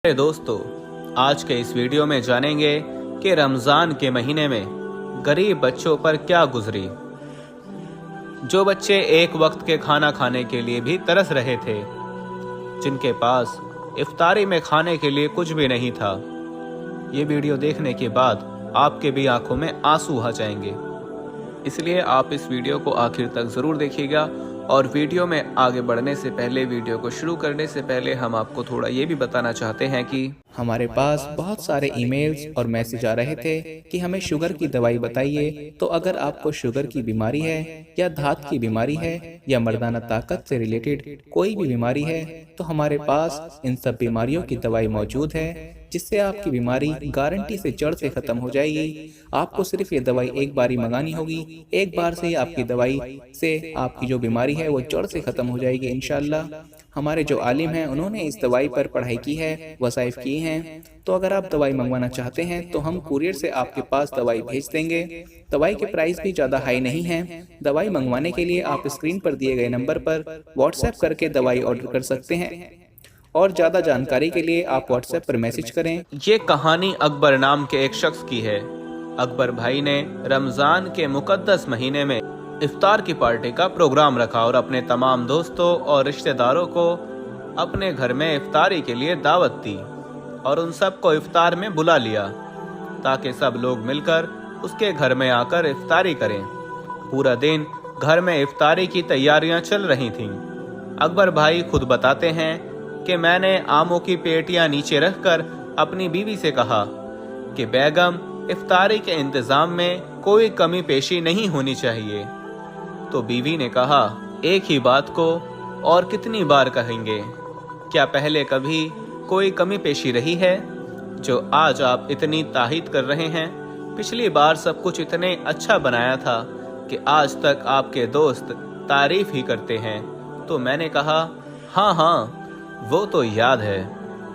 मेरे दोस्तों, आज के इस वीडियो में जानेंगे कि रमज़ान के महीने में गरीब बच्चों पर क्या गुजरी। जो बच्चे एक वक्त के खाना खाने के लिए भी तरस रहे थे, जिनके पास इफ्तारी में खाने के लिए कुछ भी नहीं था। ये वीडियो देखने के बाद आपके भी आंखों में आंसू आ जाएंगे, इसलिए आप इस वीडियो को आखिर तक ज़रूर देखिएगा। और वीडियो में आगे बढ़ने से पहले, वीडियो को शुरू करने से पहले हम आपको थोड़ा ये भी बताना चाहते हैं कि हमारे पास बहुत सारे ईमेल्स और मैसेज आ रहे थे कि हमें शुगर की दवाई बताइए। तो अगर आपको शुगर की बीमारी है या धात की बीमारी है या मर्दाना ताकत से रिलेटेड कोई भी बीमारी है, तो हमारे पास इन सब बीमारियों की दवाई मौजूद है, जिससे आपकी बीमारी गारंटी से जड़ से खत्म हो जाएगी। आपको सिर्फ ये दवाई एक बार ही मंगानी होगी। एक बार से ही आपकी दवाई से आपकी जो बीमारी है वो जड़ से खत्म हो जाएगी इंशाल्लाह। हमारे जो आलिम हैं उन्होंने इस दवाई पर पढ़ाई की है, वसाइफ किए हैं। तो अगर आप दवाई मंगवाना चाहते हैं तो हम कुरियर से आपके पास दवाई भेज देंगे। दवाई के प्राइस भी ज़्यादा हाई नहीं है। दवाई मंगवाने के लिए आप स्क्रीन पर दिए गए नंबर पर व्हाट्सएप करके दवाई ऑर्डर कर सकते हैं, और ज़्यादा जानकारी के लिए आप व्हाट्सएप पर मैसेज करें। ये कहानी अकबर नाम के एक शख्स की है। अकबर भाई ने रमज़ान के मुकद्दस महीने में इफ्तार की पार्टी का प्रोग्राम रखा और अपने तमाम दोस्तों और रिश्तेदारों को अपने घर में इफ्तारी के लिए दावत दी और उन सबको इफ्तार में बुला लिया, ताकि सब लोग मिलकर उसके घर में आकर इफ्तारी करें। पूरा दिन घर में इफ्तारी की तैयारियां चल रही थीं। अकबर भाई खुद बताते हैं कि मैंने आमों की पेटियां नीचे रखकर अपनी बीवी से कहा कि बेगम, इफ्तारी के इंतज़ाम में कोई कमी पेशी नहीं होनी चाहिए। तो बीवी ने कहा, एक ही बात को और कितनी बार कहेंगे? क्या पहले कभी कोई कमी पेशी रही है जो आज आप इतनी तारीफ कर रहे हैं? पिछली बार सब कुछ इतने अच्छा बनाया था कि आज तक आपके दोस्त तारीफ ही करते हैं। तो मैंने कहा, हाँ, वो तो याद है,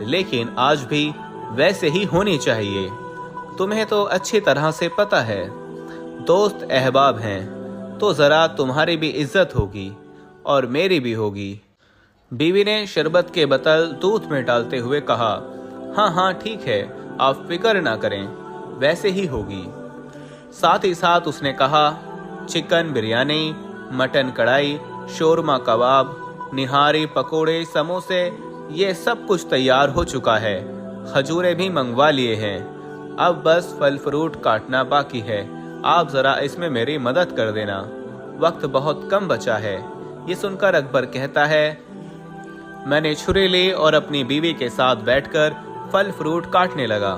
लेकिन आज भी वैसे ही होनी चाहिए। तुम्हें तो अच्छी तरह से पता है, दोस्त अहबाब हैं, तो ज़रा तुम्हारी भी इज्जत होगी और मेरी भी होगी। बीवी ने शरबत के बोतल दूध में डालते हुए कहा, हाँ ठीक है, आप फिक्र ना करें, वैसे ही होगी। साथ ही साथ उसने कहा, चिकन बिरयानी, मटन कढ़ाई, शोरमा कबाब, निहारी, पकोड़े, समोसे, ये सब कुछ तैयार हो चुका है। खजूरें भी मंगवा लिए हैं, अब बस फल फ्रूट काटना बाकी है। आप ज़रा इसमें मेरी मदद कर देना, वक्त बहुत कम बचा है। ये सुनकर अकबर कहता है, मैंने छुरी ली और अपनी बीवी के साथ बैठकर फल फ्रूट काटने लगा।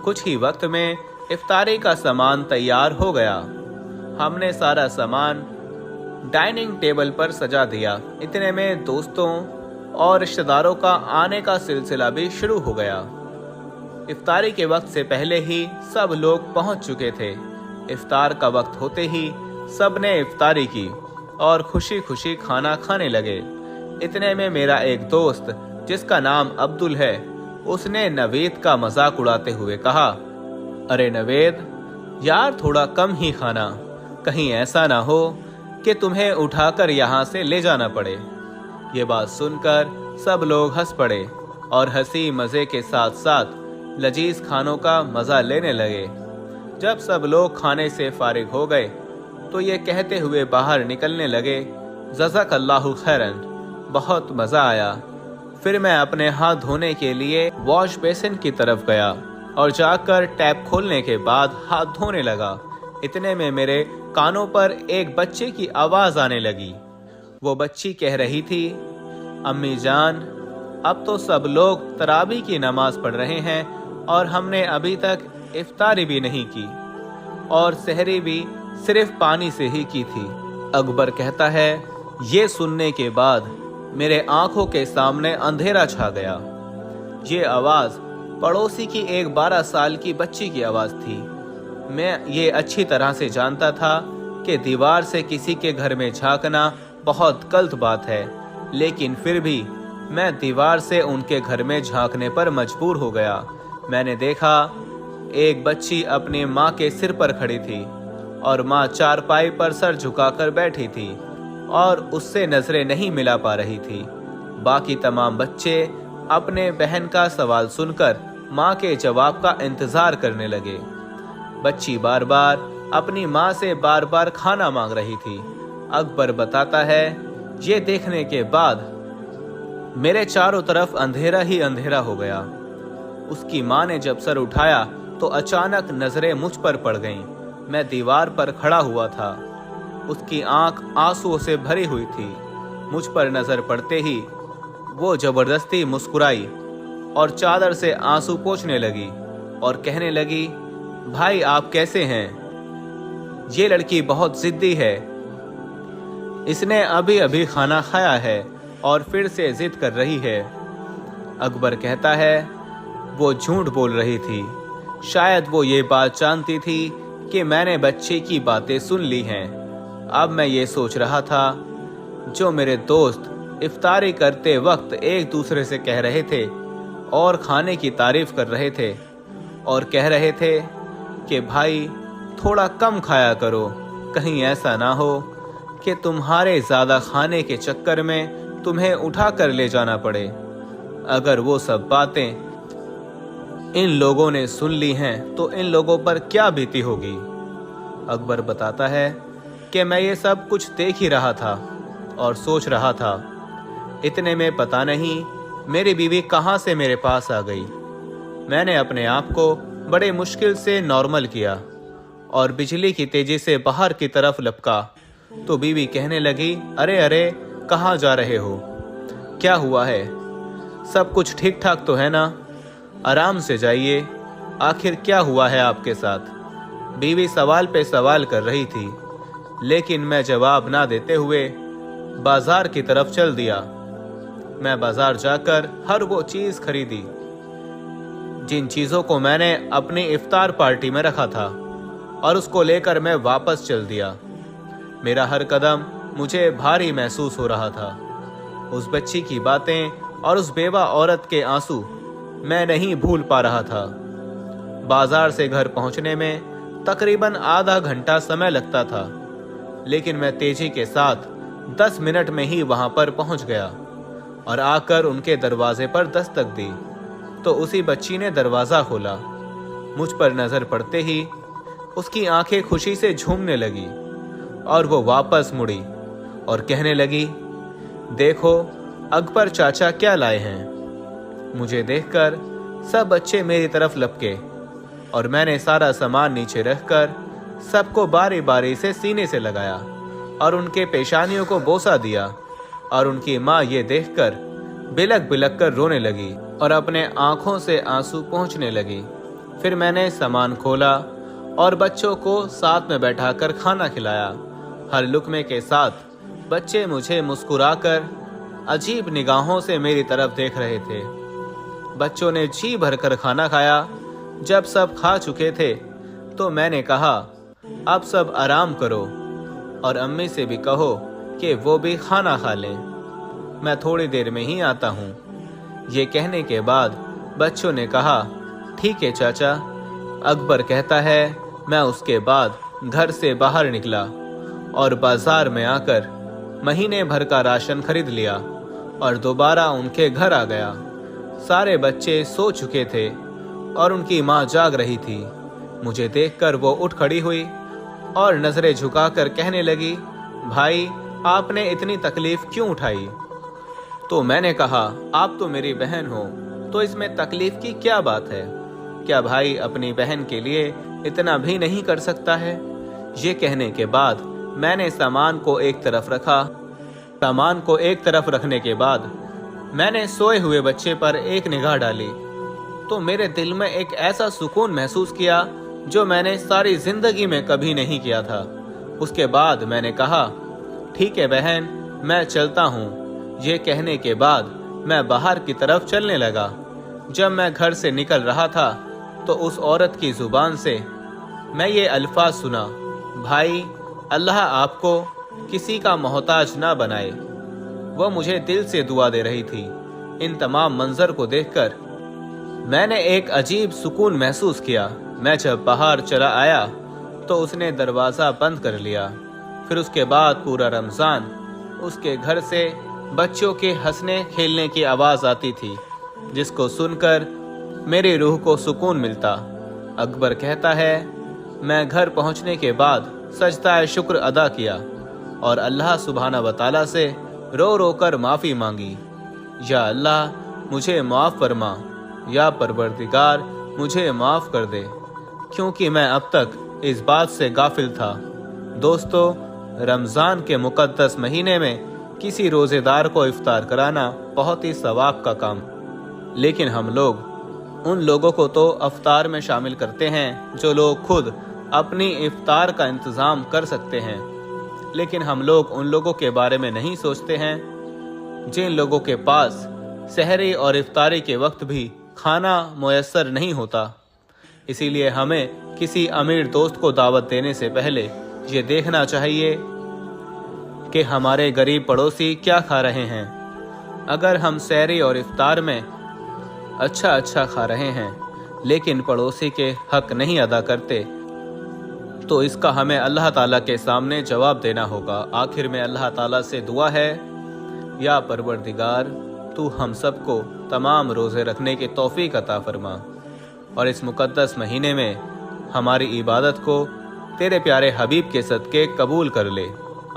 कुछ ही वक्त में इफ्तारी का सामान तैयार हो गया। हमने सारा सामान डाइनिंग टेबल पर सजा दिया। इतने में दोस्तों और रिश्तेदारों का आने का सिलसिला भी शुरू हो गया। इफ्तारी के वक्त से पहले ही सब लोग पहुंच चुके थे। इफ्तार का वक्त होते ही सब ने इफ्तारी की और खुशी खुशी खाना खाने लगे। इतने में मेरा एक दोस्त, जिसका नाम अब्दुल है, उसने नवेद का मजाक उड़ाते हुए कहा, अरे नवेद यार, थोड़ा कम ही खाना, कहीं ऐसा ना हो कि तुम्हें उठाकर यहाँ से ले जाना पड़े। ये बात सुनकर सब लोग हंस पड़े और हंसी मज़े के साथ साथ लजीज खानों का मज़ा लेने लगे। जब सब लोग खाने से फारिग हो गए तो ये कहते हुए बाहर निकलने लगे, जज़ाकल्लाहु खैरन, बहुत मज़ा आया। फिर मैं अपने हाथ धोने के लिए वॉश बेसिन की तरफ गया और जाकर टैप खोलने के बाद हाथ धोने लगा। इतने में मेरे कानों पर एक बच्चे की आवाज़ आने लगी। वो बच्ची कह रही थी, अम्मी जान, अब तो सब लोग तरावी की नमाज पढ़ रहे हैं और हमने अभी तक इफ्तारी भी नहीं की और सहरी भी सिर्फ पानी से ही की थी। अकबर कहता है, ये सुनने के बाद मेरे आंखों के सामने अंधेरा छा गया। ये आवाज़ पड़ोसी की एक 12 साल की बच्ची की आवाज़ थी। मैं ये अच्छी तरह से जानता था कि दीवार से किसी के घर में झांकना बहुत गलत बात है, लेकिन फिर भी मैं दीवार से उनके घर में झांकने पर मजबूर हो गया। मैंने देखा एक बच्ची अपनी माँ के सिर पर खड़ी थी और माँ चारपाई पर सर झुकाकर बैठी थी और उससे नजरें नहीं मिला पा रही थी। बाकी तमाम बच्चे अपने बहन का सवाल सुनकर माँ के जवाब का इंतजार करने लगे। बच्ची बार बार अपनी माँ से बार बार खाना मांग रही थी। अकबर बताता है, ये देखने के बाद मेरे चारों तरफ अंधेरा ही अंधेरा हो गया। उसकी माँ ने जब सर उठाया तो अचानक नजरें मुझ पर पड़ गईं। मैं दीवार पर खड़ा हुआ था। उसकी आंख आंसुओं से भरी हुई थी। मुझ पर नजर पड़ते ही वो जबरदस्ती मुस्कुराई और चादर से आंसू पोंछने लगी और कहने लगी, भाई आप कैसे हैं? ये लड़की बहुत जिद्दी है। इसने अभी अभी खाना खाया है और फिर से जिद कर रही है। अकबर कहता है, वो झूठ बोल रही थी। शायद वो ये बात जानती थी कि मैंने बच्चे की बातें सुन ली हैं। अब मैं ये सोच रहा था, जो मेरे दोस्त इफ्तारी करते वक्त एक दूसरे से कह रहे थे और खाने की तारीफ कर रहे थे और कह रहे थे कि भाई थोड़ा कम खाया करो, कहीं ऐसा ना हो कि तुम्हारे ज़्यादा खाने के चक्कर में तुम्हें उठा कर ले जाना पड़े। अगर वो सब बातें इन लोगों ने सुन ली हैं तो इन लोगों पर क्या बीती होगी। अकबर बताता है कि मैं ये सब कुछ देख ही रहा था और सोच रहा था। इतने में पता नहीं मेरी बीवी कहाँ से मेरे पास आ गई। मैंने अपने आप को बड़े मुश्किल से नॉर्मल किया और बिजली की तेजी से बाहर की तरफ लपका तो बीवी कहने लगी, अरे अरे कहाँ जा रहे हो? क्या हुआ है? सब कुछ ठीक ठाक तो है ना? आराम से जाइए। आखिर क्या हुआ है आपके साथ? बीवी सवाल पे सवाल कर रही थी, लेकिन मैं जवाब ना देते हुए बाजार की तरफ चल दिया। मैं बाजार जाकर हर वो चीज खरीदी जिन चीजों को मैंने अपनी इफ्तार पार्टी में रखा था और उसको लेकर मैं वापस चल दिया। मेरा हर कदम मुझे भारी महसूस हो रहा था। उस बच्ची की बातें और उस बेवा औरत के आंसू मैं नहीं भूल पा रहा था। बाजार से घर पहुंचने में तकरीबन आधा घंटा समय लगता था, लेकिन मैं तेजी के साथ 10 मिनट में ही वहां पर पहुंच गया और आकर उनके दरवाजे पर दस्तक दी तो उसी बच्ची ने दरवाज़ा खोला। मुझ पर नज़र पड़ते ही उसकी आंखें खुशी से झूमने लगी और वो वापस मुड़ी और कहने लगी, देखो अकबर चाचा क्या लाए हैं। मुझे देखकर सब बच्चे मेरी तरफ लपके और मैंने सारा सामान नीचे रखकर सबको बारी बारी से सीने से लगाया और उनके पेशानियों को बोसा दिया और उनकी माँ ये देखकर बिलक बिलक कर रोने लगी और अपने आंखों से आंसू पोंछने लगी। फिर मैंने सामान खोला और बच्चों को साथ में बैठाकर खाना खिलाया। हर लुकमे के साथ बच्चे मुझे मुस्कुराकर अजीब निगाहों से मेरी तरफ देख रहे थे। बच्चों ने जी भरकर खाना खाया। जब सब खा चुके थे तो मैंने कहा, अब सब आराम करो और अम्मी से भी कहो कि वो भी खाना खा लें, मैं थोड़ी देर में ही आता हूँ। ये कहने के बाद बच्चों ने कहा, ठीक है चाचा। अकबर कहता है, मैं उसके बाद घर से बाहर निकला और बाजार में आकर महीने भर का राशन खरीद लिया और दोबारा उनके घर आ गया। सारे बच्चे सो चुके थे और उनकी माँ जाग रही थी। मुझे देखकर वो उठ खड़ी हुई और नजरें झुकाकर कहने लगी, भाई आपने इतनी तकलीफ क्यों उठाई? तो मैंने कहा, आप तो मेरी बहन हो, तो इसमें तकलीफ की क्या बात है? क्या भाई अपनी बहन के लिए इतना भी नहीं कर सकता है? ये कहने के बाद मैंने सामान को एक तरफ रखा। सामान को एक तरफ रखने के बाद मैंने सोए हुए बच्चे पर एक निगाह डाली तो मेरे दिल में एक ऐसा सुकून महसूस किया जो मैंने सारी जिंदगी में कभी नहीं किया था। उसके बाद मैंने कहा, ठीक है बहन, मैं चलता हूँ। ये कहने के बाद मैं बाहर की तरफ चलने लगा। जब मैं घर से निकल रहा था तो उस औरत की जुबान से मैं ये अल्फाज सुना, भाई अल्लाह आपको किसी का मोहताज ना बनाए। वह मुझे दिल से दुआ दे रही थी। इन तमाम मंजर को देखकर मैंने एक अजीब सुकून महसूस किया। मैं जब बाहर चला आया तो उसने दरवाज़ा बंद कर लिया। फिर उसके बाद पूरा रमज़ान उसके घर से बच्चों के हंसने खेलने की आवाज़ आती थी जिसको सुनकर मेरी रूह को सुकून मिलता। अकबर कहता है, मैं घर पहुंचने के बाद सजदा शुक्र अदा किया और अल्लाह सुब्हाना व तआला से रो रो कर माफ़ी मांगी। या अल्लाह मुझे माफ़ फरमा, या परवरदिगार मुझे माफ़ कर दे, क्योंकि मैं अब तक इस बात से गाफिल था। दोस्तों, रमज़ान के मुक़द्दस महीने में किसी रोज़ेदार को इफ्तार कराना बहुत ही सवाब का काम, लेकिन हम लोग उन लोगों को तो अफ्तार में शामिल करते हैं जो लोग खुद अपनी इफ्तार का इंतज़ाम कर सकते हैं, लेकिन हम लोग उन लोगों के बारे में नहीं सोचते हैं जिन लोगों के पास सहरी और इफ्तारी के वक्त भी खाना मुयस्सर नहीं होता। इसीलिए हमें किसी अमीर दोस्त को दावत देने से पहले ये देखना चाहिए कि हमारे गरीब पड़ोसी क्या खा रहे हैं। अगर हम सहरी और इफ्तार में अच्छा खा रहे हैं लेकिन पड़ोसी के हक नहीं अदा करते, तो इसका हमें अल्लाह ताला के सामने जवाब देना होगा। आखिर में अल्लाह ताला से दुआ है, या परवरदिगार तू हम सबको तमाम रोज़े रखने की तौफीक अता फरमा और इस मुक़द्दस महीने में हमारी इबादत को तेरे प्यारे हबीब के सदक़े कबूल कर ले।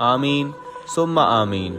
आमीन सुम्मा आमीन।